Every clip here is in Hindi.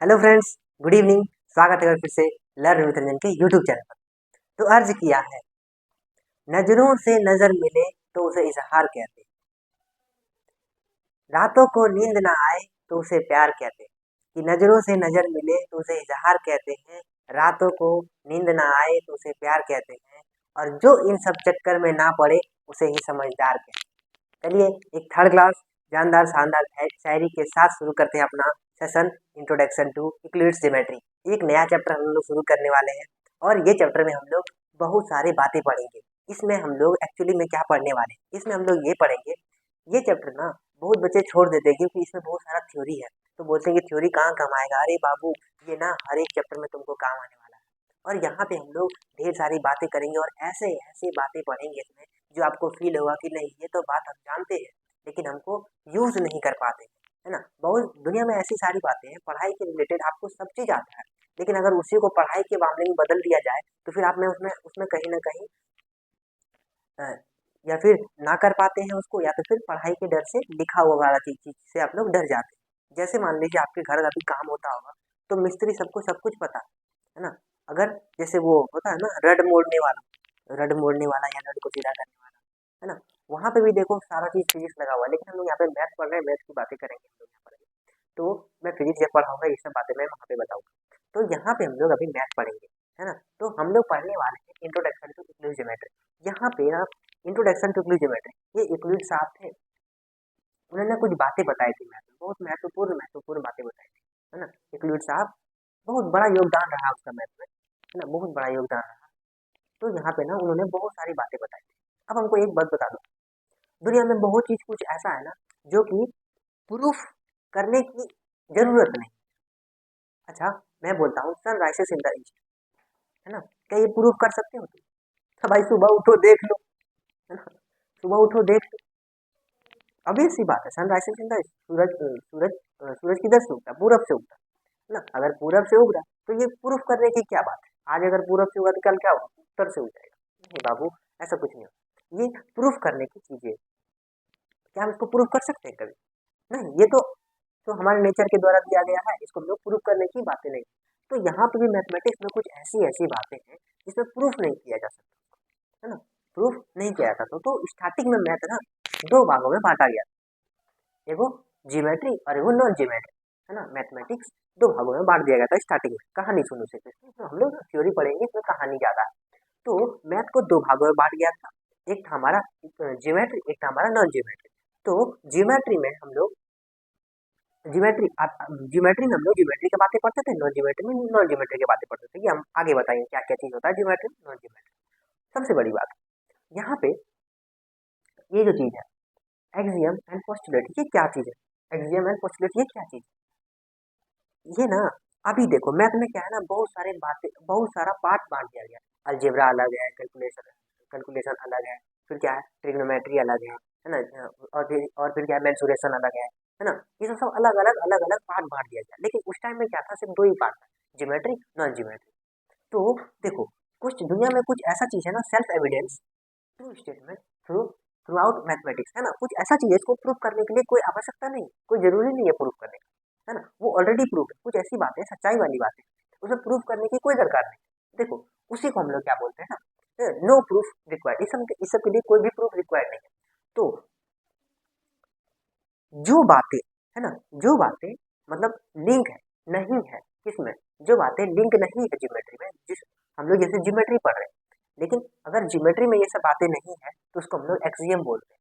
Hello friends, good evening. स्वागत है फिर से लर्न विद रंजन के यूट्यूब चैनल पर। तो अर्ज किया है, नजरों से नजर मिले तो उसे इजहार कहते, रातों को नींद ना आए तो उसे प्यार कहते। कि नजरों से नजर मिले तो उसे इजहार कहते हैं, रातों को नींद ना आए तो उसे प्यार कहते हैं, और जो इन सब चक्कर में ना पड़े उसे ही समझदार कहते हैं। चलिए एक थर्ड क्लास जानदार शानदार शायरी के साथ शुरू करते हैं अपना session introduction to Euclid's geometry. एक नया चैप्टर हम लोग शुरू करने वाले हैं और ये चैप्टर में हम लोग बहुत सारी बातें पढ़ेंगे। इसमें हम लोग एक्चुअली में क्या पढ़ने वाले हैं, इसमें हम लोग ये पढ़ेंगे। ये चैप्टर ना बहुत बच्चे छोड़ देते हैं क्योंकि इसमें बहुत सारा थ्योरी है, तो बोलते हैं कि थ्योरी कहाँ काम आएगा। अरे बाबू, ये ना हर एक चैप्टर में तुमको काम आने वाला है। और यहाँ पे हम लोग ढेर सारी बातें करेंगे और ऐसे ऐसे बातें पढ़ेंगे इसमें जो आपको फील होगा कि नहीं ये तो बात हम जानते हैं लेकिन हमको यूज नहीं कर पाते, है ना। बहुत दुनिया में ऐसी सारी बातें हैं पढ़ाई के रिलेटेड, आपको सब चीज आता है, लेकिन अगर उसी को पढ़ाई के मामले में बदल दिया जाए तो फिर आप में उसमें उसमें कहीं ना कहीं अ, या फिर ना कर पाते हैं उसको, या तो फिर पढ़ाई के डर से लिखा हुआ वाला चीज से आप लोग डर जाते हैं। जैसे मान लीजिए आपके घर अभी काम होता होगा तो मिस्त्री सबको सब कुछ पता है ना। अगर जैसे वो होता है ना रड मोड़ने वाला या रड को सीधा करने वाला, है ना। वहाँ पे भी देखो सारा चीज फिजिक्स लगा हुआ है, लेकिन हम लोग यहाँ पे मैथ पढ़ रहे हैं, मैथ की बातें करेंगे हम लोग यहाँ पर। तो मैं फिजिक्स जब पढ़ाऊंगा ये सब बातें मैं वहाँ पे बताऊंगा। तो यहाँ पे हम लोग अभी मैथ पढ़ेंगे, है ना। तो हम लोग पढ़ने वाले हैं इंट्रोडक्शन टू यूक्लिड ज्योमेट्री। यहाँ पे आप इंट्रोडक्शन टू यूक्लिड ज्योमेट्री, ये यूक्लिड साहब थे, उन्होंने कुछ बातें बताई थी मैथ में, बहुत महत्वपूर्ण महत्वपूर्ण बातें बताई थी, है ना। यूक्लिड साहब बहुत बड़ा योगदान रहा उसका मैथ में, है ना, बहुत बड़ा योगदान रहा। तो यहाँ पे ना उन्होंने बहुत सारी बातें बताई थी। अब हमको एक बात बता दो, दुनिया में बहुत चीज कुछ ऐसा है ना जो कि प्रूफ करने की जरूरत नहीं। अच्छा, मैं बोलता हूँ सन राइसेस इन द ईस्ट, है ना, क्या ये प्रूफ कर सकते हो तुम? तो भाई सुबह उठो देख लो, है ना, सुबह उठो देख लो, obvious सी बात है। सन राइसेस इन द ईस्ट, सूरज किधर से उगता है? पूरब से उगता है ना। अगर पूरब से उग रहा है तो ये प्रूफ करने की क्या बात है? आज अगर पूरब से उगा तो कल क्या होगा? उत्तर से उग जाएगा। नहीं बाबू, ऐसा कुछ नहीं होता। ये प्रूफ करने की चीजें, क्या हम इसको प्रूफ कर सकते हैं कभी? नहीं, ये तो हमारे नेचर के द्वारा दिया गया है, इसको हम लोग प्रूफ करने की बातें नहीं। तो यहाँ पे भी मैथमेटिक्स में कुछ ऐसी ऐसी बातें हैं जिसमें प्रूफ नहीं किया जा सकता, है ना, प्रूफ नहीं किया जाता। तो स्टार्टिंग में मैथ ना दो भागों में बांटा गया, एगो ज्योमेट्री और एगो नॉन ज्योमेट्री, है ना। मैथमेटिक्स दो भागों में बांट दिया गया था स्टार्टिंग में। कहानी सुनो से तो हम लोग थ्योरी पढ़ेंगे, इसमें कहानी ज्यादा है। तो मैथ को दो भागों में बांट गया था, एक था हमारा ज्योमेट्री, एक था हमारा नॉन ज्योमेट्री। तो ज्योमेट्री में हम लोग ज्योमेट्री में हम लोग ज्योमेट्री की बातें पढ़ते थे, नॉन ज्योमेट्री में नॉन ज्योमेट्री की बातें पढ़ते थे। ये हम आगे बताएंगे क्या क्या चीज होता है ज्योमेट्री नॉन ज्योमेट्री। सबसे बड़ी बात यहाँ पे ये जो चीज है एक्सियम एंड पोस्टुलेट, ये क्या चीज है? एक्सियम एंड पोस्टुलेट ये क्या चीज है? ये ना अभी देखो मैथ में क्या है ना, बहुत सारे बातें, बहुत सारा पार्ट बांट दिया गया है। अलजेब्रा अलग है, कैलकुलेशन कैलकुलेशन अलग है, फिर क्या है ट्रिग्नोमेट्री अलग है ना, और फिर क्या है मेंसुरेशन अलग है ना। ये सब अलग अलग अलग अलग पार्ट बांट दिया गया, लेकिन उस टाइम में क्या था, सिर्फ दो ही पार्ट था, ज्योमेट्री नॉन ज्योमेट्री। तो देखो कुछ दुनिया में कुछ ऐसा चीज है ना, self evidence true statement through through out mathematics, है ना। कुछ ऐसा चीज है इसको प्रूव करने के लिए कोई आवश्यकता नहीं, कोई जरूरी नहीं है प्रूव करने का, है ना, वो ऑलरेडी प्रूव है। कुछ ऐसी बातें सच्चाई वाली बातें उसे प्रूव करने की कोई दरकार नहीं। देखो उसी को हम लोग क्या बोलते हैं ना, नो प्रूफ रिक्वायर्ड। इस सब के लिए कोई भी प्रूफ रिक्वायर्ड नहीं है। तो जो बातें, है ना, जो बातें मतलब लिंक है नहीं है किसमें, जो बातें लिंक नहीं है ज्योमेट्री में, जिस हम लोग जैसे ज्योमेट्री पढ़ रहे हैं, लेकिन अगर ज्योमेट्री में ये सब बातें नहीं है तो उसको हम लोग एक्सियम बोलते हैं,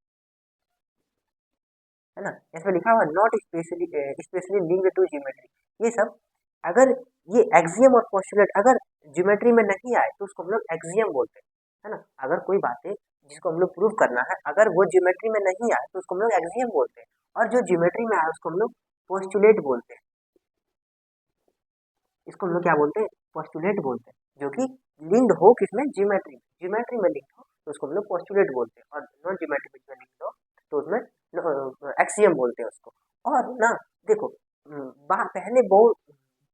है ना। इसमें लिखा हुआ not specially specially linked to geometry. ये सब अगर ये एक्सियम और पोस्टुलेट अगर ज्योमेट्री में नहीं आए तो उसको हम लोग एक्सियम बोलते हैं, है ना। अगर कोई बातें जिसको हम लोग प्रूव करना है अगर वो ज्योमेट्री में नहीं आए तो उसको हम लोग एक्सियम बोलते हैं, और जो ज्योमेट्री में आए उसको हम लोग पोस्टुलेट बोलते हैं। इसको हम लोग क्या बोलते हैं? पोस्टुलेट बोलते हैं। जो कि लिंक्ड हो किसमें? ज्योमेट्री में। ज्योमेट्री में लिंक्ड हो तो उसको हम लोग पोस्टुलेट बोलते हैं, और नॉन ज्योमेट्री में लिंक्ड हो तो उसमें एक्सियम बोलते हैं उसको। और ना देखो पहले बहुत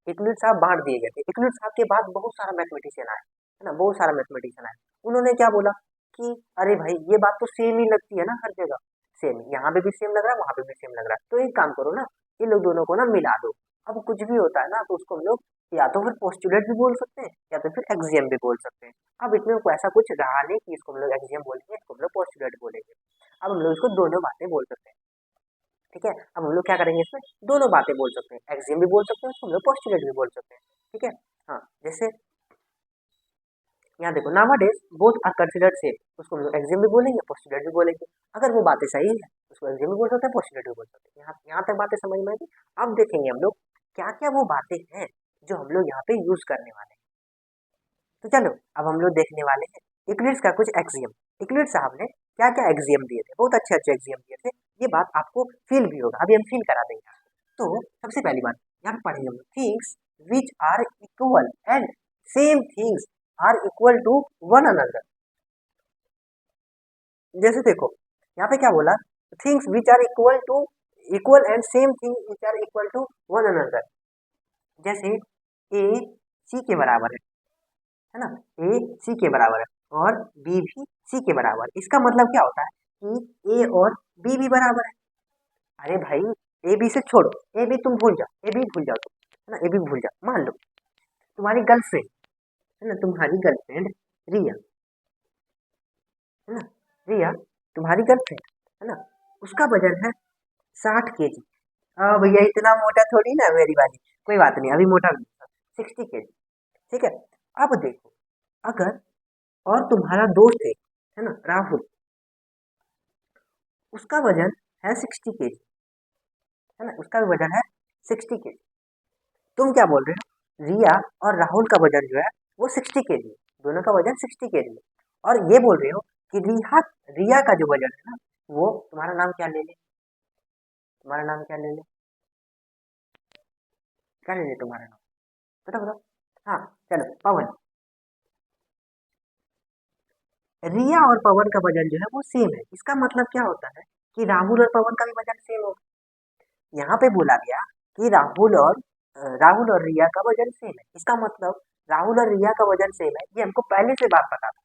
यूक्लिड साहब बांट दिए गए थे, यूक्लिड साहब के बाद बहुत सारा मैथमेटिशियन आए, है ना, बहुत सारा मैथमेटिशियन आए। उन्होंने क्या बोला कि अरे भाई ये बात तो सेम ही लगती है ना हर जगह, सेम यहाँ पे भी सेम लग रहा है, वहां पे भी सेम लग रहा है, तो एक काम करो ना, ये लोग दोनों को ना मिला दो, अब कुछ भी होता है ना तो उसको हम लोग या तो फिर पोस्टुलेट भी बोल सकते हैं या तो फिर एक्सियम भी बोल सकते हैं। अब इसमें को ऐसा कुछ रहा नहीं कि इसको हम लोग एक्सियम बोलेंगे, इसको हम लोग पोस्टुलेट बोलेंगे। अब हम लोग इसको दोनों बातें बोल सकते हैं, ठीक है। अब हम लोग क्या करेंगे, इसमें दोनों बातें बोल सकते हैं, एक्सियम भी बोल सकते हैं, उसको हम लोग पोस्टुलेट भी बोल सकते हैं, ठीक है। हाँ, जैसे यहाँ देखो, nowadays both are considered same, उसको हम लोग एक्सियम भी बोलेंगे, पोस्टुलेट भी बोलेंगे। अगर वो बातें सही है उसको एक्सियम भी बोल सकते हैं, पोस्टुलेट भी बोल सकते हैं। यहाँ तक बातें समझ में आएगी। अब देखेंगे हम लोग क्या क्या वो बातें हैं जो हम लोग यहाँ पे यूज करने वाले हैं। तो चलो अब हम लोग देखने वाले हैं यूक्लिड्स का कुछ एक्सियम। यूक्लिड साहब ने क्या क्या एक्सियम दिए थे, बहुत अच्छे अच्छे एक्सियम दिए थे। ये बात आपको फील भी होगा, अभी हम फील करा देंगे आपको। तो सबसे पहली बात यहाँ पे पढ़ेंगे हम, things which are equal and same things are equal to one another. जैसे देखो यहाँ पे क्या बोला, things which are equal and same thing which are equal to one another. जैसे ए सी के बराबर है ना, ए सी के बराबर है और बी भी सी के बराबर। इसका मतलब क्या होता है कि ए और बी भी बराबर है। अरे भाई, ए बी से छोड़ो, ए बी तुम भूल जाओ, ए बी भूल जाओ तुम, है ना, ए बी भूल जाओ। मान लो तुम्हारी गर्लफ्रेंड है ना, तुम्हारी गर्लफ्रेंड रिया है ना, रिया तुम्हारी गर्लफ्रेंड है ना, उसका वजन है 60 kg। हाँ भैया, इतना मोटा थोड़ी ना मेरी वाली, कोई बात नहीं, अभी मोटा 60 kg, ठीक है। अब देखो, अगर और तुम्हारा दोस्त है ना राहुल, उसका वजन है 60 kg, है ना, उसका वजन है 60 kg। तुम क्या बोल रहे हो, रिया और राहुल का वजन जो है वो 60 kg है, दोनों का वजन 60 kg है। और ये बोल रहे हो कि रिया रिया का जो वजन है ना, वो तुम्हारा नाम क्या ले ले, तुम्हारा नाम क्या ले ले, क्या ले ले तुम्हारा नाम, बताओ बताओ। हाँ, चलो पवन। रिया और पवन का वजन जो है वो सेम है, इसका मतलब क्या होता है कि राहुल और पवन का भी वजन सेम होगा। यहाँ पे बोला गया कि राहुल और रिया का वजन सेम है, इसका मतलब राहुल और रिया का वजन सेम है, ये हमको पहले से बात पता था।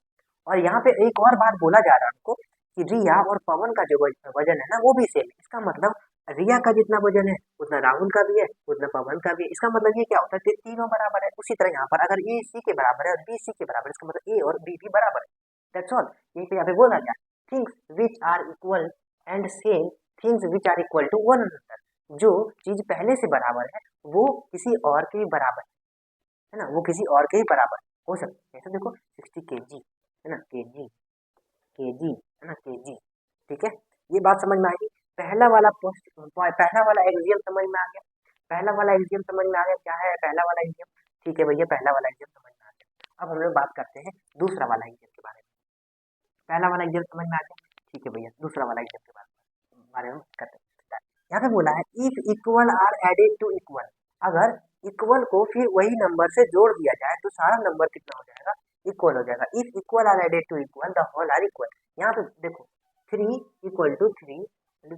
और यहाँ पे एक और बात बोला जा रहा है हमको कि रिया और पवन का जो वजन है ना वो भी सेम है। इसका मतलब रिया का जितना वजन है उतना राहुल का भी है, उतना पवन का भी है। इसका मतलब ये क्या होता है कि तीनों बराबर है। उसी तरह यहाँ पर अगर ए सी के बराबर है और बी सी के बराबर है, इसका मतलब ए और बी भी बराबर है। That's all. यही पे यहाँ पे बोला गया, things which are equal and same things which are equal to one another. जो चीज पहले से बराबर है वो किसी और के बराबर है ना, वो किसी और के ही बराबर हो सकती है। जैसे देखो 60 kg है ना, केजी है ना, केजी, ठीक है। ये बात समझ में आएगी। पहला वाला एक्सियम समझ में आ गया, पहला वाला एक्सियम समझ में आ गया। क्या है पहला वाला एक्सियम, ठीक है भैया, पहला वाला एक्सियम समझ में आ गया। अब हम लोग बात करते हैं दूसरा वाला एक्सियम के बारे में। पहला वाला एक्सियम समझ में आ गया, ठीक है भैया, दूसरा वाला एक्सियम के बारे में करते हैं। यहाँ पे बोला है if equal are added to equal, अगर इक्वल को फिर वही नंबर से जोड़ दिया जाए तो सारा नंबर कितना हो जाएगा, इक्वल हो जाएगा। If equal are added to equal the whole are equal. यहाँ पे देखो 3 = 3,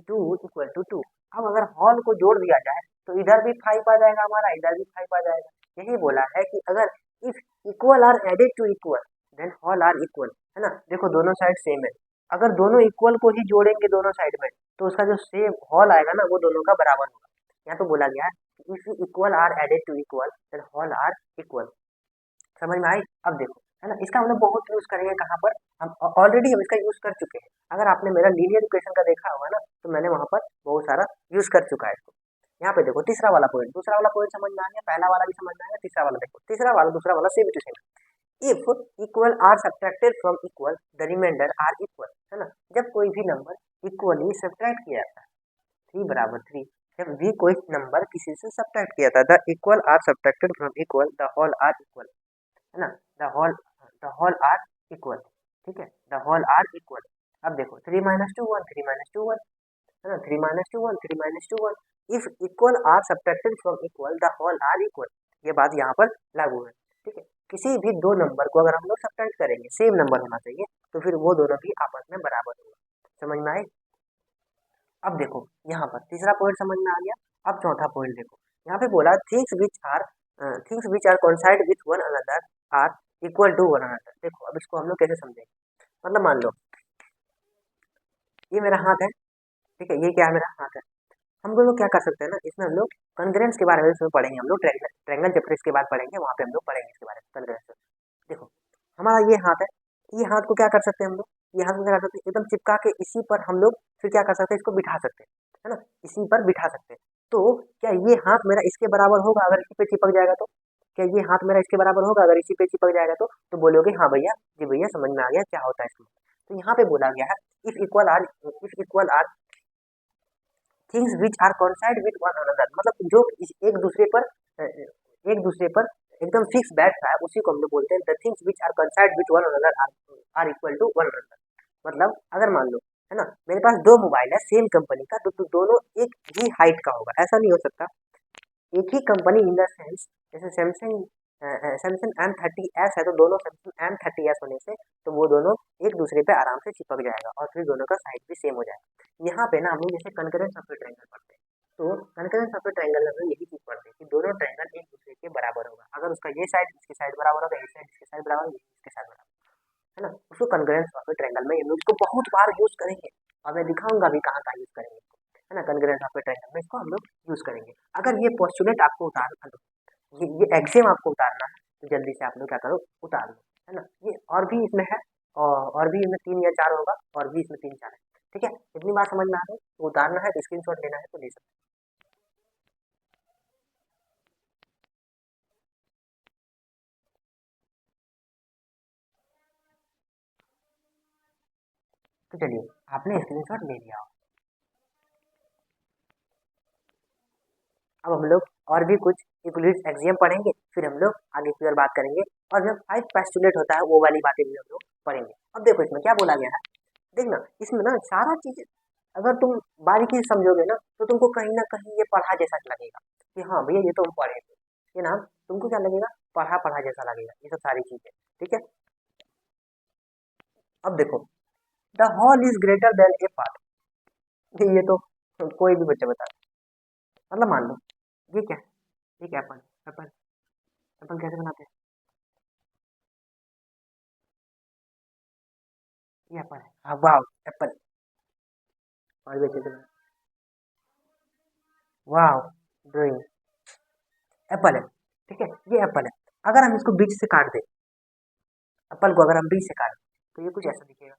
2 = 2। अब अगर होल को जोड़ दिया जाए तो इधर भी 5 आ जाएगा हमारा, इधर भी 5 आ जाएगा। यही बोला है कि अगर if equal are added to equal then whole are equal, है ना। देखो दोनों साइड सेम है, अगर दोनों इक्वल को ही जोड़ेंगे दोनों साइड में तो उसका जो सेम हॉल आएगा ना वो दोनों का बराबर होगा। यहाँ तो बोला गया है if equal are added to equal then whole are equal. समझ में आई। अब देखो, है ना, इसका हम लोग बहुत यूज करेंगे कहाँ पर, हम ऑलरेडी हम इसका यूज कर चुके हैं। अगर आपने मेरा लीनियर इक्वेशन का देखा होगा ना तो मैंने वहां पर बहुत सारा यूज कर चुका है इसको। यहाँ पे देखो तीसरा वाला पॉइंट, दूसरा वाला पॉइंट समझ में आ गया, पहला वाला भी समझ में आ गया, तीसरा वाला देखो, तीसरा वाला दूसरा वाला same to same. If equal are subtracted from equal the reminder are equal, है ना। जब कोई भी नंबर इक्वली सब्ट्रैक्ट किया जाता है, 3 = 3, जब भी कोई नंबर किसी से सब्ट्रैक्ट किया था, the equal are subtracted from equal the whole are equal, है ना, द होल आर इक्वल, ठीक है, द होल आर इक्वल। अब देखो 3 - 2 1, 3 - 2 1, है ना, 3 - 2 1, 3 - 2 1। If equal are subtracted from equal the whole are equal, ये बात यहाँ पर लागू है, ठीक है। किसी भी दो नंबर को अगर हम लोग सब्ट्रैक्ट करेंगे, सेम नंबर होना चाहिए, तो फिर वो दोनों भी आपस में बराबर होगा। समझ में आए। अब देखो यहाँ पर तीसरा पॉइंट समझ में आ गया। अब चौथा पॉइंट देखो, यहाँ पे बोला things which are coincide with one another are equal to one another. देखो अब इसको हम लोग कैसे समझेंगे, मतलब मान लो ये मेरा हाथ है, ठीक है, ये क्या है, मेरा हाथ है। हम लोग क्या कर सकते हैं ना, इसमें हम लोग कॉन्ग्रुएंस के बारे में इसमें पढ़ेंगे, हम लोग ट्रायंगल चैप्टर इसके बाद पढ़ेंगे, वहाँ पे हम लोग पढ़ेंगे इसके बारे में कॉन्ग्रुएंस। देखो हमारा ये हाथ है, ये हाथ को क्या कर सकते हैं हम लोग, ये हाथ को क्या कर सकते हैं, एकदम चिपका के इसी पर हम लोग फिर क्या कर सकते हैं, इसको बिठा सकते हैं, है ना, इसी पर बिठा सकते हैं। तो क्या ये हाथ मेरा इसके बराबर होगा अगर इसी पे चिपक जाएगा तो? क्या ये हाथ मेरा इसके बराबर होगा अगर इसी पे चिपक जाएगा तो बोलोगे हाँ भैया, जी भैया समझ में आ गया क्या होता है इसमें। तो यहाँ पे बोला गया है if equal are things which are coincide with one another, मतलब जो एक दूसरे पर एक दूसरे पर एकदम फिक्स बैठ रहा है उसी को हम लोग बोलते हैं the things which are coincide with one another are equal to one another. मतलब अगर मान लो, है ना, मेरे पास दो मोबाइल है सेम कंपनी का, तो दोनों एक ही हाइट का होगा, ऐसा नहीं हो सकता। एक ही कंपनी इन द सेंस, जैसे सैमसंग सैमसंग M30s है तो दोनों सैमसंग M30s होने से तो वो दोनों एक दूसरे पे आराम से चिपक जाएगा और फिर दोनों का साइज भी सेम हो जाएगा। यहाँ पे ना हम लोग जैसे कनकरेंस ऑफ ट्रायंगल पढ़ते हैं, तो कनकरेंस ऑफ ट्रायंगल में हम लोग यही चीज पढ़ते हैं कि दोनों ट्रायंगल एक दूसरे के बराबर होगा, अगर उसका ये साइड इसके साइड बराबर होगा, ये साइड इसके साइड बराबर होगा, ये इसके साइड बराबर, है ना, उसको कॉन्ग्रुएंस ऑफ ट्रायंगल में हम लोग इसको बहुत बार यूज करेंगे और मैं दिखाऊंगा भी कहाँ कहाँ यूज करेंगे इसको, है ना, कॉन्ग्रुएंस ऑफ ट्रायंगल में इसको हम लोग यूज करेंगे। अगर ये पोस्टुलेट आपको उतारना, ये एक्सियम आपको उतारना है तो जल्दी से आप लोग क्या करो, उतार लो, है ना। ये और भी इसमें है, और भी इसमें 3 या 4 होगा, और भी इसमें 3-4 है, ठीक है, इतनी बात समझ में आ गई। तो उतारना है तो स्क्रीनशॉट लेना है तो ले सकते हैं। तो चलिए आपने स्क्रीनशॉट ले लिया। अब हम लोग और भी कुछ यूक्लिड्स एक्सियम पढ़ेंगे, फिर हम लोग आगे की ओर बात करेंगे, और जब 5 पोस्टुलेट होता है वो वाली बातें भी हम लोग पढ़ेंगे। अब देखो इसमें क्या बोला गया है, देखना इसमें ना सारा चीज अगर तुम बारीकी से समझोगे ना तो तुमको कहीं ना कहीं ये पढ़ा जैसा लगेगा कि हाँ भैया ये तो हम पढ़े थे, ये ना तुमको क्या लगेगा, पढ़ा पढ़ा जैसा लगेगा ये सब सारी चीजें, ठीक है। अब देखो the whole is greater than a part, ये तो कोई भी बच्चा बता, मतलब मान लो ये क्या है, ये क्या एप्पल, एप्पल एप्पल कैसे बनाते हैं, ये एप्पल है, हाँ वाह एप्पल, और भी अच्छे से वाह ड्राइंग, एप्पल है, ठीक है, ये एप्पल है। अगर हम इसको बीच से काट दें, एप्पल को अगर हम बीच से काट दें तो ये कुछ ऐसा दिखेगा,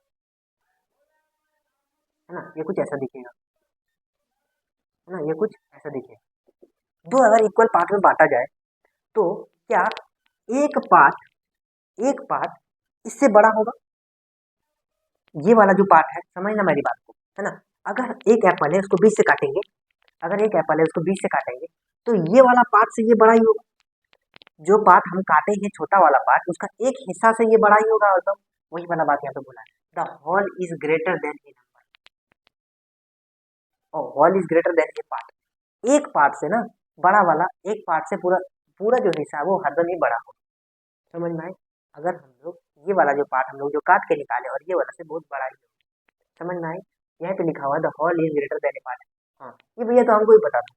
है ना, ये कुछ ऐसा दिखेगा, है ना, ये कुछ ऐसा दिखेगा। दो अगर इक्वल पार्ट में बांटा जाए तो क्या एक पार्ट इससे बड़ा होगा, ये वाला जो पार्ट है, समझना मेरी बात को, है ना। अगर एक एप्पल है उसको बीच से काटेंगे, अगर एक एप्पल है उसको बीच से काटेंगे तो ये वाला पार्ट से ये बड़ा ही होगा, जो पार्ट हम काटेंगे छोटा वाला पार्ट उसका एक हिस्सा से ये बड़ा ही होगा, मतलब वही वाला बात यहाँ पे बोला है the whole is greater than a number, और whole is greater than a part, एक पार्ट से ना बड़ा वाला एक पार्ट से पूरा पूरा जो हिस्सा है वो हरदम ही बड़ा होगा, समझ में आए। अगर हम लोग ये वाला जो पार्ट हम लोग जो काट के निकाले और ये वाला से बहुत बड़ा ही होगा, समझ में आए। यहाँ पे लिखा हुआ है the whole is greater than a part, हाँ ये भैया तो हमको ही पता था,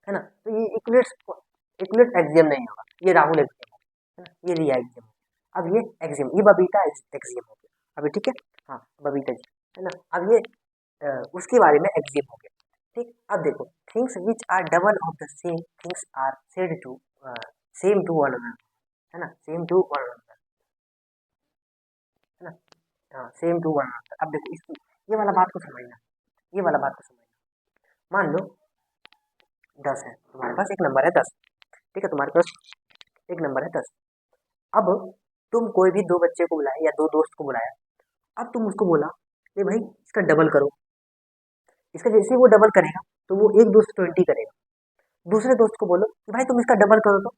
है ना, तो ये इक्वलेट एक्सियम नहीं होगा, ये राहुल एक्सियम होगा, है ना, ये रिया एक्सियम होगा। अब ये एक्सियम, ये बबीता एक्सियम हो गया अभी, ठीक है, हाँ बबीता जी, है ना। अब ये उसके बारे में एक्सियम हो गया, ठीक। अब देखो things which are double of the same things are said to same to one another, है ना, सेम टू वन अनदर, है ना, हाँ सेम टू वन अनदर। अब देखो इसकी ये वाला बात को समझना, ये वाला बात को समझना, मान लो 10 है तुम्हारे पास, एक नंबर है 10, ठीक है, तुम्हारे पास एक नंबर है 10। अब तुम कोई भी दो बच्चे को बुलाया या दो दोस्त को बुलाया, अब तुम उसको बोला कि भाई इसका डबल करो, इसका जैसे ही वो डबल करेगा तो वो एक दोस्त 20 करेगा, दूसरे दोस्त को बोलो कि भाई तुम इसका डबल करो तो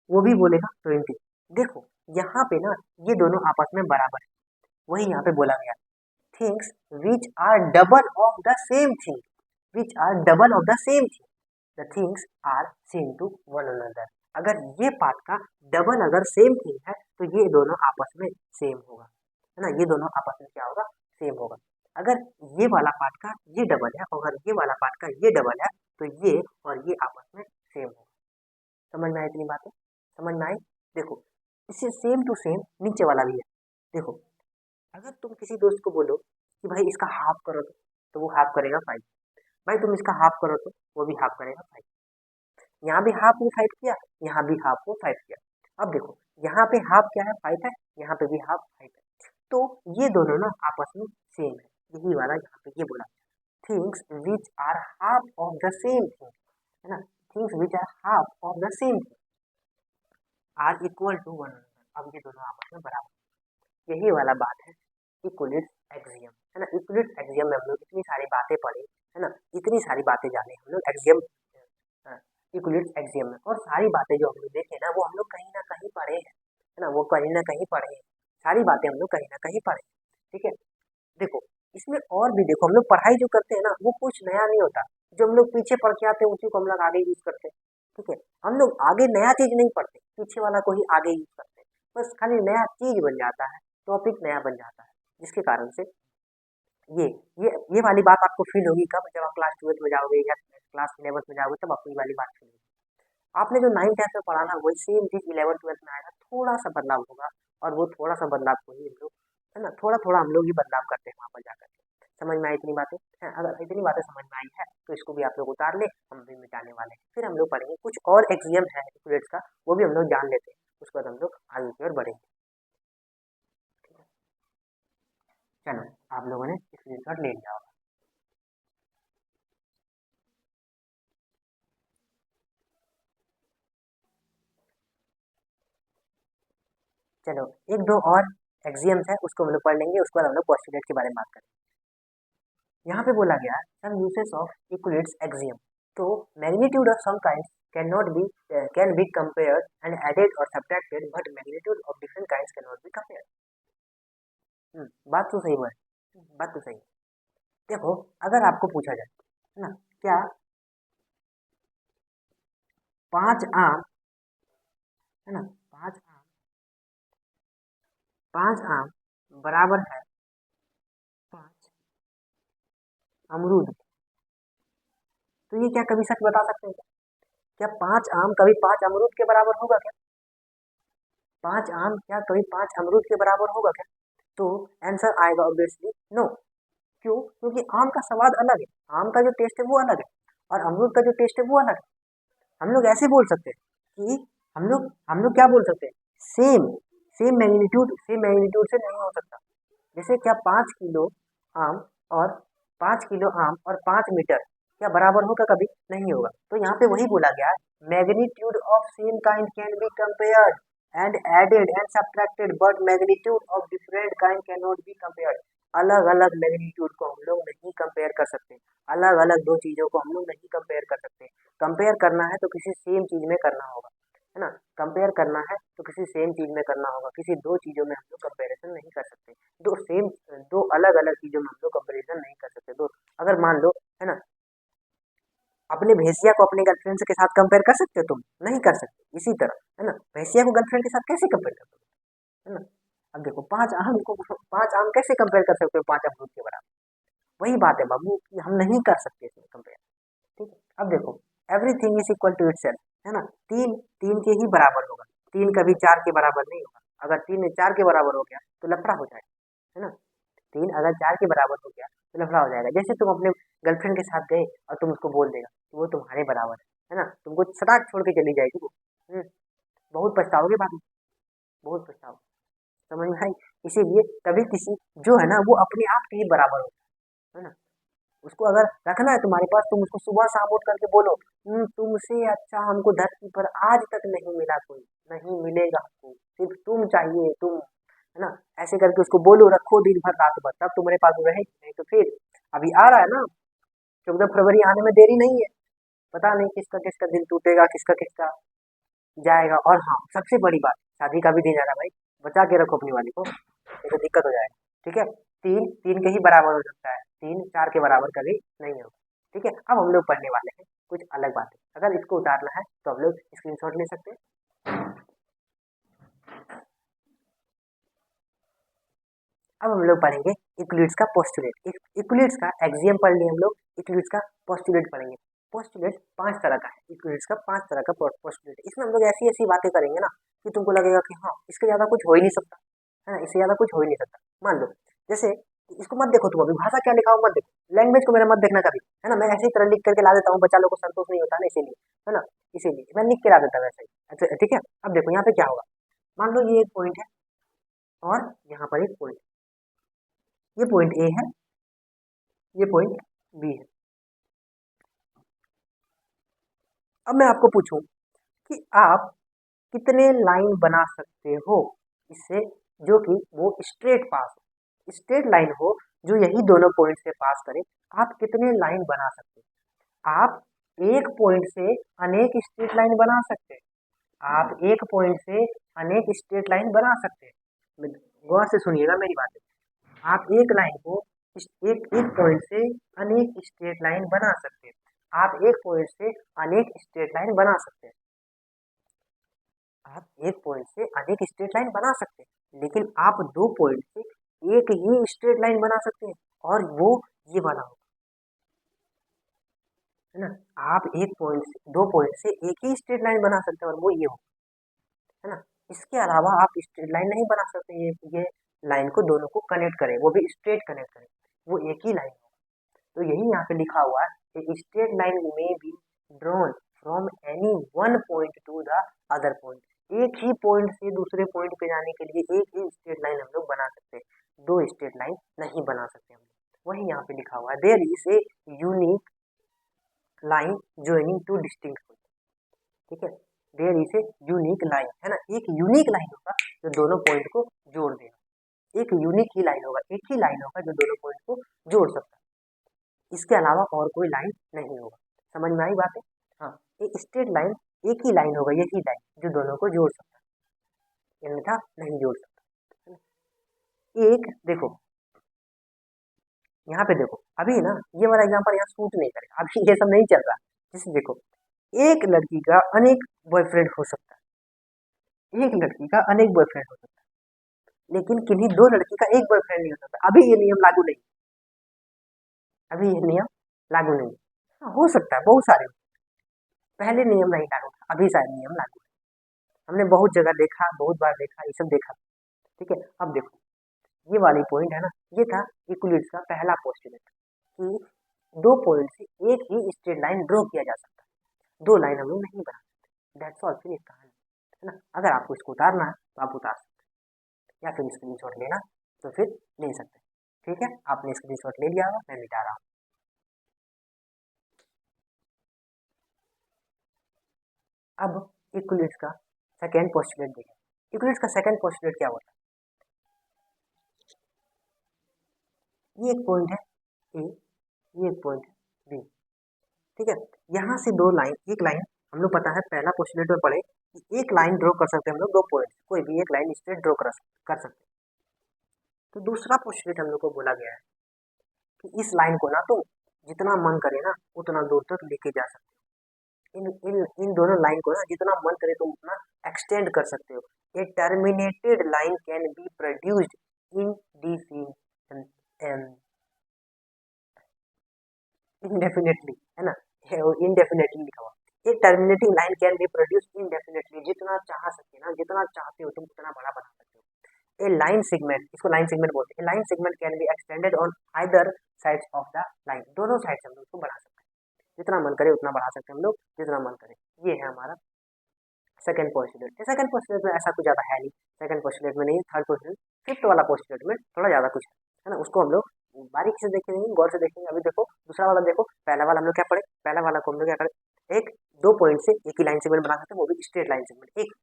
वो भी बोलेगा 20। देखो यहाँ पे ना ये दोनों आपस में बराबर है, वही यहाँ पे बोला गया things which are double of the same thing, which are double of the same thing, the things are same to one another. अगर ये पार्ट का डबल अगर सेम थिंग है तो ये दोनों आपस में सेम होगा, है ना, ये दोनों आपस में क्या होगा, सेम होगा। अगर ये वाला पार्ट का ये डबल है और अगर ये वाला पार्ट का ये डबल है तो ये और ये आपस में सेम होगा। समझ में आई इतनी बातें, समझ में आई। देखो इससे सेम टू सेम नीचे वाला भी है, देखो अगर तुम किसी दोस्त को बोलो कि भाई इसका हाफ करो तो वो हाफ करेगा 5, भाई तुम इसका हाफ करो तो वो भी हाफ करेगा 5। यहाँ भी हाफ को 5 किया, यहाँ भी हाफ को 5 किया। अब देखो यहाँ पे हाफ क्या है 5 है, यहाँ पे भी हाफ 5 है, तो ये दोनों ना आपस में सेम है। यही वाला यहाँ पे ये बोला things which are half of the same thing, है ना, things which are half of the same thing are equal to one another. अब ये दोनों आपस में बराबर, यही वाला बात है इक्वलिट्स एक्सियम, है ना। इक्वलिट्स एक्सियम में हम लोग इतनी सारी बातें पढ़े, है ना, इतनी सारी बातें जाने हम लोग एक्सियम, इक्वलिट्स एक्सियम में, और सारी बातें जो हम लोग देखे ना वो हम लोग कहीं ना कहीं पढ़े हैं, है ना, वो कहीं ना कहीं पढ़े हैं, सारी बातें हम लोग कहीं ना कहीं पढ़े, ठीक है। देखो इसमें और भी देखो, हम लोग पढ़ाई जो करते हैं ना वो कुछ नया नहीं होता, जो हम लोग पीछे पढ़ के आते हैं उसी को हम लोग आगे यूज करते हैं, ठीक है। हम लोग आगे नया चीज नहीं पढ़ते, पीछे वाला को ही आगे यूज करते हैं, बस खाली नया चीज बन जाता है, टॉपिक नया बन जाता है, जिसके कारण से ये ये वाली बात आपको फील होगी कब, जब आप क्लास 12 में जाओगे या क्लास 11 में जाओगे, तब आपको ये वाली बात फील होगी। आपने जो 9 10 में पढ़ा ना वही सेम चीज 11 12 में आएगा, थोड़ा सा बदलाव होगा, और वो थोड़ा सा बदलाव को ही हम लोग, है ना, थोड़ा थोड़ा हम लोग ही बदलाव करते हैं वहाँ पर जाकर के। समझ में आई इतनी बातें हैं? अगर इतनी बातें समझ में आई है तो इसको भी आप लोग उतार ले, हम भी मिटाने वाले हैं। फिर हम लोग पढ़ेंगे कुछ और एक्सियम है इक्वलेट्स का, वो भी हम लोग जान लेते हैं, उसके बाद हम लोग आगे की ओर बढ़ेंगे। चलो आप लोगों ने स्क्रीनशॉट ले लिया होगा। चलो एक दो और एक्सियम्स है उसको हम लोग पढ़ लेंगे, उसके बाद हम लोग पोस्टुलेट के बारे में बात करेंगे। यहाँ पे बोला गया some uses of equalities axiom, तो magnitude of some kinds can not be can be compared and added और subtracted, but magnitude of different kinds can not be compared. बात तो सही है, बात तो सही है। देखो अगर आपको पूछा जाए, है ना, क्या 5 आम, है ना, 5 आम बराबर है 5 अमरूद, तो ये क्या कभी सच बता सकते हैं क्या? क्या 5 आम कभी 5 अमरूद के बराबर होगा क्या? 5 आम क्या कभी 5 अमरूद के बराबर होगा क्या? तो आंसर आएगा ऑब्वियसली नो। क्यों? क्योंकि आम का स्वाद अलग है, आम का जो टेस्ट है वो अलग है, और अमरूद का जो टेस्ट है वो अलग है। हम लोग ऐसे बोल सकते हैं कि हम लोग क्या बोल सकते हैं, सेम सेम मैग्नीट्यूड से नहीं हो सकता। जैसे क्या 5 किलो आम और 5 किलो आम और 5 मीटर क्या बराबर होगा? कभी नहीं होगा। तो यहाँ पे वही बोला गया magnitude of same kind can be compared and added and subtracted, but magnitude of different kind can not be compared. अलग अलग मैग्नीट्यूड को हम लोग नहीं कंपेयर कर सकते, अलग अलग दो चीजों को हम लोग नहीं कंपेयर कर सकते। कंपेयर करना है तो किसी सेम चीज में करना होगा, है ना, कंपेयर करना है तो किसी सेम चीज में करना होगा, किसी दो चीजों में हम लोग कंपेरिजन नहीं कर सकते। दो अलग अलग चीजों में हम लोग कंपेरिजन नहीं कर सकते। दो, अगर मान लो, है ना, अपने भैंसिया को अपने गर्लफ्रेंड के साथ कंपेयर कर सकते हो तुम? नहीं कर सकते। इसी तरह, है ना, भैंसिया को गर्लफ्रेंड के साथ कैसे कंपेयर कर सकते हो, है ना। अब देखो 5 आम कैसे कंपेयर कर सकते हो 5 अमरूद के बराबर? वही बात है बाबू कि हम नहीं कर सकते इसमें कंपेयर, ठीक है। अब देखो everything is equal to itself, है ना, तीन तीन के ही बराबर होगा, तीन कभी 4 के बराबर नहीं होगा। अगर 3 4 के बराबर हो गया तो लफड़ा हो जाएगा, है ना। 3 अगर 4 के बराबर हो गया तो लफड़ा हो जाएगा। जैसे तुम अपने गर्लफ्रेंड के साथ गए और तुम उसको बोल देगा कि वो तुम्हारे बराबर है ना, तुमको सटाक छोड़ के चली जाएगी वो। बहुत पछताओगे बाद में, बहुत पछताओगे। समझ में आई? इसीलिए कभी किसी जो है ना वो अपने आप के ही बराबर होता है ना। उसको अगर रखना है तुम्हारे पास, तुम उसको सुबह शाम उठ करके बोलो तुमसे अच्छा हमको धरती पर आज तक नहीं मिला कोई, नहीं मिलेगा हमको, सिर्फ तुम चाहिए तुम, है ना। ऐसे करके उसको बोलो, रखो दिन भर रात भर, तब तुम्हारे पास वो रहेगी। नहीं तो फिर अभी आ रहा है ना 14 फरवरी आने में देरी नहीं है, पता नहीं किसका किसका दिल टूटेगा, किसका किसका जाएगा। और हाँ सबसे बड़ी बात, शादी का भी दिन आ रहा है भाई, बचा के रखो अपनी वाली को, नहीं तो दिक्कत हो जाएगा, ठीक है। तीन तीन के ही बराबर हो सकता है, 3 4 के बराबर कभी नहीं होगा, ठीक है। अब हम लोग पढ़ने वाले हैं कुछ अलग बातें, अगर इसको उतारना है तो हम लोग स्क्रीनशॉट ले सकते हैं। अब हम लोग पढ़ेंगे इक्वलिट्स का पोस्टुलेट, इक्वलिट्स का एक्सियम पढ़ लिए हम लोग, इक्वलिट्स का पोस्टुलेट पढ़ेंगे। पोस्टुलेट 5 तरह का है, इक्वलिट्स का 5 तरह का पोस्टुलेट। इसमें हम लोग ऐसी ऐसी बातें करेंगे ना कि तुमको लगेगा कि हाँ इसके ज़्यादा कुछ हो ही नहीं सकता, है ना, इससे ज़्यादा कुछ हो ही नहीं सकता। मान लो जैसे इसको मत देखो, तुम अभी भाषा क्या लिखा हो मत देखो, लैंग्वेज को मेरा मत देखना कभी, है ना। मैं ऐसी तरह लिख करके ला देता हूँ, बच्चा लोग को संतोष नहीं होता ना, इसीलिए, है ना, इसीलिए मैं लिख के ला देता हूँ वैसे ही। अच्छा ठीक है, अब देखो यहाँ पे क्या होगा। मान लो ये एक पॉइंट है और यहाँ पर एक पॉइंट, ये पॉइंट ए है, ये पॉइंट बी है। अब मैं आपको पूछूं कि आप कितने लाइन बना सकते हो इससे, जो कि वो स्ट्रेट पास हो, स्ट्रेट लाइन हो, जो यही दोनों पॉइंट से पास करे। आप कितने लाइन बना सकते हो? आप एक पॉइंट से अनेक स्ट्रेट लाइन बना सकते हैं। आप एक पॉइंट से अनेक स्ट्रेट लाइन बना सकते हैं। गौर से सुनिएगा मेरी बातें। आप एक लाइन को एक एक पॉइंट से अनेक स्ट्रेट लाइन बना सकते हैं। आप एक पॉइंट से अनेक स्ट्रेट लाइन बना सकते हैं। आप एक पॉइंट से अनेक स्ट्रेट लाइन बना सकते हैं, लेकिन आप दो पॉइंट से एक ही स्ट्रेट लाइन बना सकते हैं, और वो ये वाला होगा, है ना। आप एक पॉइंट से दो पॉइंट से एक ही स्ट्रेट लाइन बना सकते हैं, और वो ये होगा, है ना। इसके अलावा आप स्ट्रेट लाइन नहीं बना सकते, ये लाइन को दोनों को कनेक्ट करें, वो भी स्ट्रेट कनेक्ट करें, वो एक ही लाइन होगा। तो यही यहाँ पे लिखा हुआ है कि स्ट्रेट लाइन में be drawn from any one point two the other point. एक ही पॉइंट से दूसरे पॉइंट पे जाने के लिए एक ही स्ट्रेट लाइन हम लोग बना सकते हैं, दो स्ट्रेट लाइन नहीं बना सकते हम लोग। वही यहाँ पे लिखा हुआ है, there is a unique line joining two distinct point. ठीक है, there is a unique line, है ना, एक यूनिक लाइन होगा जो दोनों पॉइंट को जोड़ देगा। एक यूनिक ही लाइन होगा, एक ही लाइन होगा जो दोनों पॉइंट को जोड़ सकता है। इसके अलावा और कोई लाइन नहीं होगा। समझ में आई बातें? हाँ, एक स्ट्रेट लाइन एक ही लाइन होगा, यही लाइन जो दोनों को जोड़ सकता है, अन्यथा नहीं जोड़ सकता। एक देखो, यहाँ पे देखो, अभी ना ये वाला एग्जांपल यहाँ सूट नहीं करेगा, अभी ये सब नहीं चल रहा। जैसे देखो, एक लड़की का अनेक बॉयफ्रेंड हो सकता है, एक लड़की का अनेक बॉयफ्रेंड हो सकता है, लेकिन किन्हीं दो लड़की का एक बॉयफ्रेंड नहीं हो सकता। अभी ये नियम लागू नहीं, अभी ये नियम लागू नहीं। हाँ, हो सकता है, बहुत सारे, पहले नियम नहीं लागू था, अभी शायद नियम लागू है। हमने बहुत जगह देखा, बहुत बार देखा, ये सब देखा। ठीक है, अब देखो, ये वाली पॉइंट है ना, ये था यूक्लिड्स का पहला पोस्टुलेट कि दो पॉइंट से एक ही स्ट्रेट लाइन ड्रॉ किया जा सकता है, दो लाइन हम लोग नहीं बना सकते। दैट्स ऑल, फिनिश कहानी, है ना। अगर आपको इसको उतारना है तो आप उतार सकते हैं, या फिर स्क्रीनशॉट लेना तो फिर ले सकते हैं। ठीक है, आपने स्क्रीनशॉट ले लिया होगा, मैं मिटा रहा हूँ। अब यूक्लिड्स का सेकेंड पोस्टुलेट देखें। यूक्लिड्स का सेकेंड पोस्टुलेट क्या होता है? ये एक पॉइंट है ए, ये एक पॉइंट है बी। ठीक है, यहाँ से दो लाइन, एक लाइन हम लोग पता है पहला पोस्टुलेट में पढ़े कि एक लाइन ड्रॉ कर सकते हैं हम लोग, दो पॉइंट कोई भी एक लाइन स्ट्रेट ड्रॉ कर सकते हैं। तो दूसरा पोस्टुलेट हम लोग को बोला गया है कि इस लाइन को ना तो जितना मन करे ना उतना दूर तक लेके जा सकते हो, इन दोनों लाइन को ना जितना मन करे तुम उतना एक्सटेंड कर सकते हो। A terminated line can be produced in indefinitely, है ना, इनडेफिनेटली लिखा हुआ। एक terminating line can be produce indefinitely, जितना चाह सके ना, जितना चाहते हो तुम उतना बड़ा बना सकते हो। ए लाइन सेगमेंट, इसको लाइन सेगमेंट बोलते हैं। Line segment can be extended on either sides of the line, दोनों साइड से हम लोग उसको बढ़ा सकते हैं, जितना मन करे उतना बढ़ा सकते हैं हम लोग, जितना मन करे। ये है हमारा सेकंड पोस्टुलेट। सेकंड पोस्टुलेट में ऐसा कुछ ज्यादा है नहीं, सेकंड पोस्टुलेट में नहीं, थर्ड पोस्टुलेट, फिफ्थ वाला पोस्टुलेट में थोड़ा ज्यादा कुछ है ना, उसको हम लोग बारीकी से देखेंगे, गौर से देखेंगे। अभी देखो दूसरा वाला देखो, पहला वाला हम लोग क्या पढ़े, पहला वाला को हम लोग क्या करें, एक दो पॉइंट से एक ही लाइन सेगमेंट बना सकते हैं, वो भी स्ट्रेट लाइन सेगमेंट, एक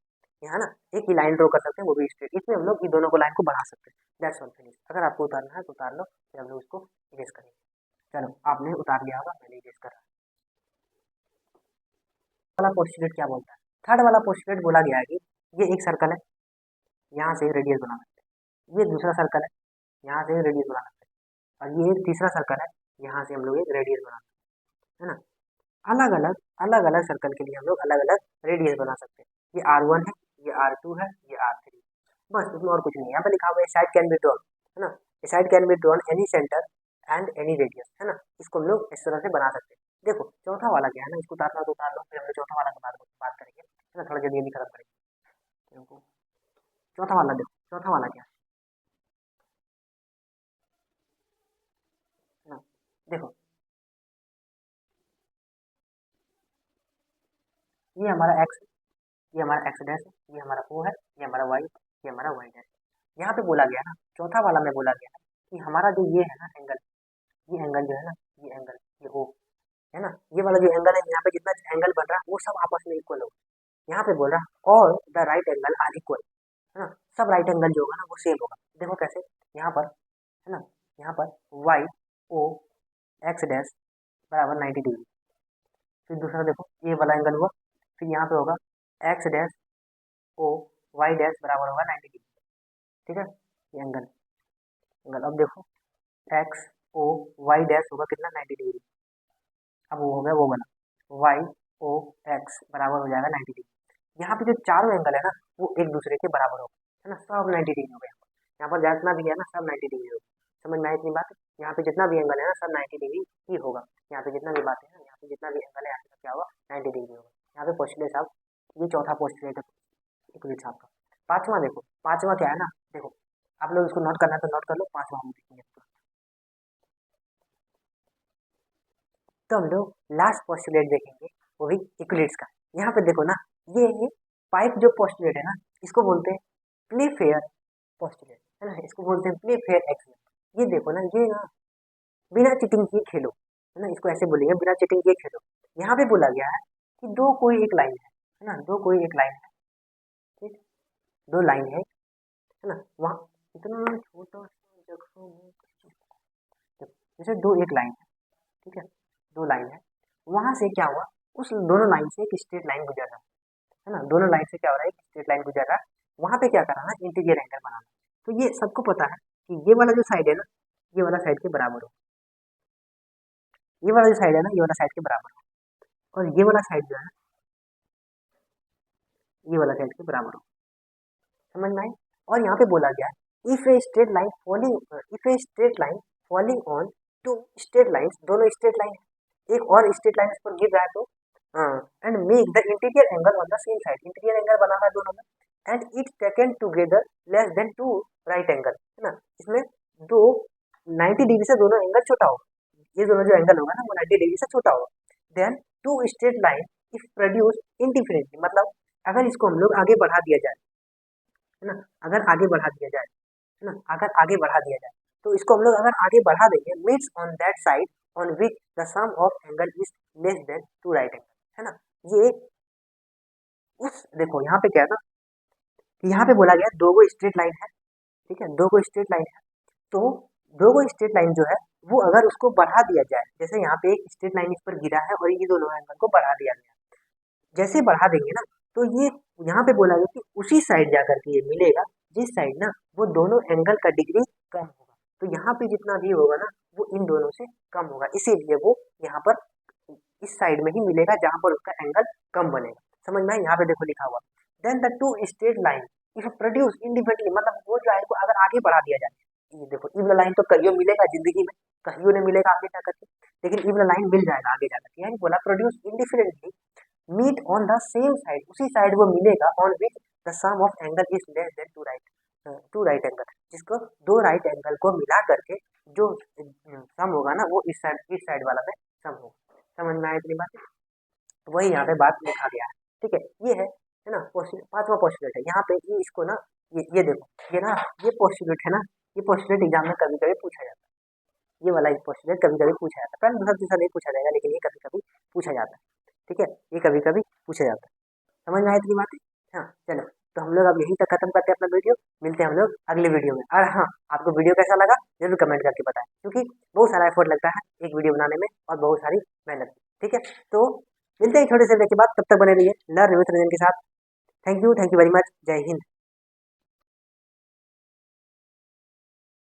यहाँ ना एक ही लाइन ड्रॉ कर सकते हैं, वो भी स्ट्रेट। इसमें हम लोग इन दोनों को लाइन को बढ़ा सकते हैं। That's all, finish. अगर आपको उतारना है तो उतार लो, फिर हम लोग उसको इरेज करेंगे। चलो, आपने उतार लिया होगा, मैंने इरेज कर रहा वाला पोस्टुलेट क्या बोलता है? थर्ड वाला पोस्टुलेट बोला गया है कि ये एक सर्कल है, यहाँ से रेडियस बना सकते हैं। ये दूसरा सर्कल है, यहाँ से रेडियस बना सकते हैं। और ये एक तीसरा सर्कल है, यहाँ से हम लोग एक रेडियस बना सकते हैं, है ना। अलग अलग सर्कल के लिए हम लोग अलग अलग रेडियस बना सकते हैं। ये R1 है, ये R2 है, ये R3, बस इसमें और कुछ नहीं है। यहाँ पे लिखा हुआ है साइड कैन बी ड्रॉन, है ना, side can be drawn any centre and any radius, है ना। इसको हम लोग इस तरह से बना सकते हैं। देखो चौथा वाला क्या है ना, इसको उतारना तो उतार लो, फिर हम लोग चौथा वाला के बात करेंगे, है ना, थोड़ा जल्दी जल्दी खत्म करेंगे। देखो चौथा वाला, देखो चौथा वाला क्या है ना, देखो ये हमारा एक्स, ये हमारा एक्स डैश है, ये हमारा ओ है, ये हमारा वाई, ये हमारा वाई डैश। यहाँ पे बोला गया ना, चौथा वाला में बोला गया है कि हमारा जो ये है ना एंगल, ये एंगल जो है ना, ये एंगल, ये ओ है ना, ये वाला जो एंगल है, यहाँ पे जितना एंगल बन रहा है वो सब आपस में इक्वल होगा। यहाँ पे बोल रहा all the right angle are equal, है ना, सब राइट एंगल जो होगा ना वो सेम होगा। देखो कैसे, यहाँ पर है ना, यहाँ पर वाई ओ एक्स डैश बराबर 90 डिग्री। फिर दूसरा देखो ये वाला एंगल हुआ, फिर यहाँ पे होगा X dash O Y dash बराबर होगा 90 डिग्री। ठीक है, ये एंगल एंगल। अब देखो एक्स ओ वाई डैश होगा कितना 90 डिग्री। अब वो हो गया वो बना वाई ओ एक्स बराबर हो जाएगा 90 डिग्री। यहाँ पे जो चारों एंगल है ना वो एक दूसरे के बराबर होगा, है ना, सब 90 डिग्री हो गया। यहाँ पर जितना भी है ना सब 90 डिग्री होगा। समझ में आई इतनी बात? यहाँ पे जितना भी एंगल है ना सब 90 डिग्री ही होगा। यहाँ पे जितना भी बात है ना, यहाँ पे जितना भी एंगल है यहाँ पे क्या होगा 90 डिग्री होगा। यहाँ पे पोस्टुलेट साहब, ये चौथा पोस्टुलेट है इक्वलिट साहब का। पांचवा देखो, पांचवा क्या है ना, देखो आप लोग इसको नोट करना है तो नोट कर लो, पांचवा हम देखेंगे। तो हम लोग लास्ट पोस्टुलेट देखेंगे वो भी इक्वलिट्स का। यहाँ पे देखो ना, ये पाइप जो पोस्टुलेट है ना इसको बोलते हैं प्ले फेयर पोस्टुलेट, है ना, इसको बोलते हैं प्ले फेयर एक्सपेरिमेंट। ये देखो ना, ये ना बिना चीटिंग किए खेलो, है ना, इसको ऐसे बोलेंगे बिना चीटिंग किए खेलो। यहाँ पे बोला गया है कि दो कोई एक लाइन है ना, दो कोई एक लाइन है, ठीक, दो लाइन है ना, वहाँ इतना छोटा सा जगह में जैसे दो एक लाइन है, ठीक है, दो लाइन है, वहां से क्या हुआ, उस दोनों लाइन से एक स्ट्रेट लाइन गुजर रहा है ना, दोनों लाइन से क्या हो रहा है, एक स्ट्रेट लाइन गुजर रहा है। वहां पे क्या कराना है, इंटीरियर एंगल बनाना। तो ये सबको पता है कि ये वाला जो साइड है ना, ये वाला साइड के बराबर हो, ये वाला जो साइड है ना ये वाला साइड के बराबर हो, और ये वाला साइड जो है ये वाला साइड के बराबर हो। समझ में आई? और यहाँ पे बोला गया है if a straight line falling, if a straight line falling on two straight lines, दोनों स्ट्रेट लाइन है, एक और स्ट्रेट लाइन इस पर गिर रहा है, तो and make the interior angle on the same side, interior angle बनाना है दोनों में, and it taken together less than two right angle, है ना, इसमें दो 90 डिग्री से दोनों एंगल छोटा होगा, ये दोनों जो एंगल होगा ना वो 90 डिग्री से छोटा होगा। Then two straight line if produce indifferently, मतलब अगर इसको हम लोग आगे बढ़ा दिया जाए, है ना, अगर आगे बढ़ा दिया जाए, है ना, अगर आगे बढ़ा दिया जाए, तो इसको हम लोग अगर आगे बढ़ा देंगे means on that side on which the sum of angle is less than two right angle, है ना, ये उस देखो यहाँ पे क्या है ना कि यहाँ पे बोला गया दो गो स्ट्रेट लाइन है, ठीक है, दो गो स्ट्रेट लाइन है, तो दो गो स्ट्रेट लाइन जो है वो अगर उसको बढ़ा दिया जाए, जैसे यहाँ पे एक स्ट्रेट लाइन इस पर गिरा है और ये दोनों एंगल को बढ़ा दिया गया, जैसे बढ़ा देंगे ना तो ये यहाँ पे बोला गया कि उसी साइड जाकर के ये मिलेगा जिस साइड ना वो दोनों एंगल का डिग्री कम होगा, तो यहाँ पे जितना भी होगा ना वो इन दोनों से कम होगा, इसीलिए वो यहाँ पर इस साइड में ही मिलेगा जहाँ पर उसका एंगल कम बनेगा। समझ में? यहाँ पे देखो लिखा हुआ then the two straight line if produce independently, मतलब वो लाइन को अगर आगे बढ़ा दिया जाए, ये देखो इवन लाइन तो कहियो मिलेगा जिंदगी में, कहियो नहीं मिलेगा आगे जाकर के, लेकिन इवन लाइन मिल जाएगा आगे जाकर के, यानी बोला produce indifferently meet on the same side, उसी साइड वो मिलेगा on which the sum of angle is less than two right angle, जिसको दो राइट एंगल को मिला करके जो सम होगा ना वो इस साइड वाला में सम होगा। समझ में आया इतनी बात? वही यहाँ पे बात लिखा गया है, ठीक है, ये है ना पांचवा पोस्टुलेट है। यहाँ पे ये इसको ना ये देखो ये ना ये पोस्टुलेट है ना, ये पोस्टुलेट एग्जाम में कभी कभी पूछा जाता है, ये वाला पोस्टुलेट कभी कभी पूछा जाता है, पहले दूसरा तीसरा नहीं पूछा जाएगा लेकिन ये कभी कभी पूछा जाता है, ठीक है, ये कभी कभी पूछा जाता है। समझ में आए इतनी बातें? हाँ चलो, तो हम लोग अब यहीं तक खत्म करते हैं अपना वीडियो, मिलते हैं हम लोग अगले वीडियो में। और हाँ, आपको वीडियो कैसा लगा जरूर कमेंट करके बताएं, क्योंकि बहुत सारा एफर्ट लगता है एक वीडियो बनाने में और बहुत सारी मेहनत, ठीक है, तो मिलते हैं छोटे से ब्रेक के बाद, तब तक बने रहिए लर्न विद रंजन के साथ। थैंक यू वेरी मच, जय हिंद।